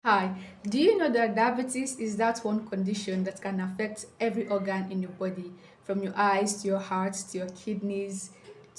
Hi, do you know that diabetes is that one condition that can affect every organ in your body, from your eyes to your heart to your kidneys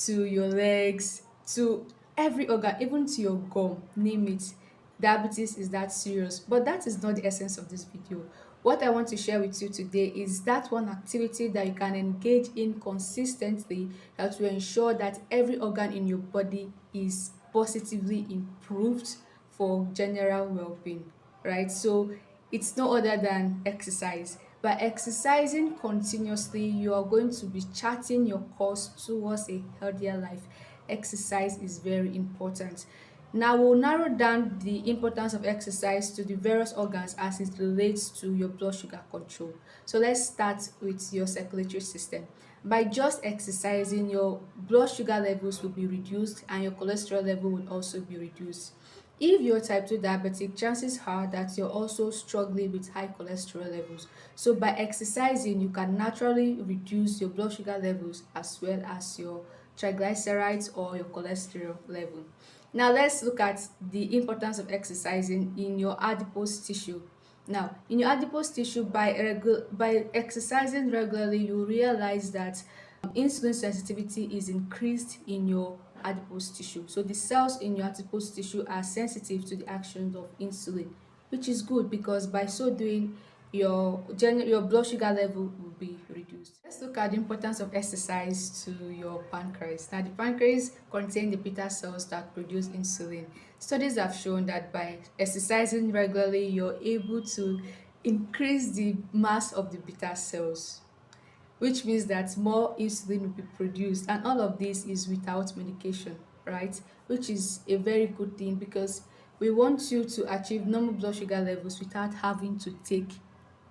to your legs to every organ, even to your gum, name it. Diabetes is that serious, but that is not the essence of this video. What I want to share with you today is that one activity that you can engage in consistently that will ensure that every organ in your body is positively improved for general well-being, right? So it's no other than exercise. By exercising continuously, you are going to be charting your course towards a healthier life. Exercise is very important. Now we'll narrow down the importance of exercise to the various organs as it relates to your blood sugar control. So let's start with your circulatory system. By just exercising, your blood sugar levels will be reduced and your cholesterol level will also be reduced. If you're type 2 diabetic, chances are that you're also struggling with high cholesterol levels. So by exercising, you can naturally reduce your blood sugar levels as well as your triglycerides or your cholesterol level. Now let's look at the importance of exercising in your adipose tissue. Now, in your adipose tissue, by exercising regularly, you realize that insulin sensitivity is increased in your adipose tissue. So the cells in your adipose tissue are sensitive to the actions of insulin, which is good because by so doing, your blood sugar level will be reduced. Let's look at the importance of exercise to your pancreas. Now, the pancreas contains the beta cells that produce insulin. Studies have shown that by exercising regularly, you're able to increase the mass of the beta cells, which means that more insulin will be produced, and all of this is without medication, right? Which is a very good thing because we want you to achieve normal blood sugar levels without having to take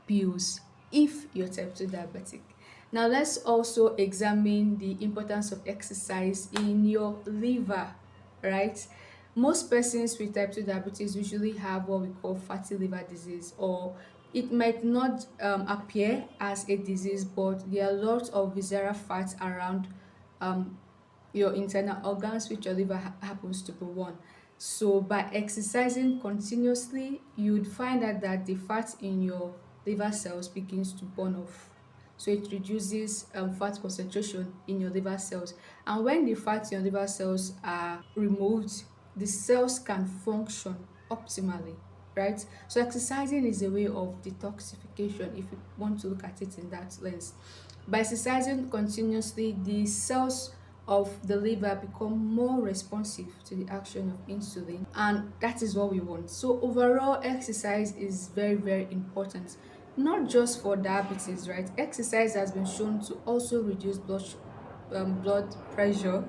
pills if you're type 2 diabetic. Now let's also examine the importance of exercise in your liver, right? Most persons with type 2 diabetes usually have what we call fatty liver disease, or it might not appear as a disease, but there are lots of visceral fat around um, your internal organs, which your liver happens to be one. So by exercising continuously, you would find out that the fat in your liver cells begins to burn off. So it reduces fat concentration in your liver cells. And when the fat in your liver cells are removed, the cells can function optimally, right? So exercising is a way of detoxification if you want to look at it in that lens. By exercising continuously, the cells of the liver become more responsive to the action of insulin, and that is what we want. So overall, exercise is very important, not just for diabetes, right? Exercise has been shown to also reduce blood pressure.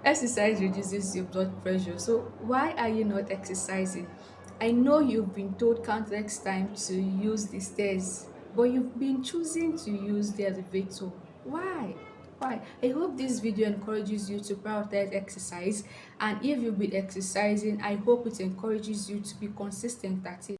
Exercise reduces your blood pressure. So why are you not exercising? I know you've been told countless times to use the stairs, but you've been choosing to use the elevator. Why? Why? I hope this video encourages you to prioritize exercise, and if you've been exercising, I hope it encourages you to be consistent at it.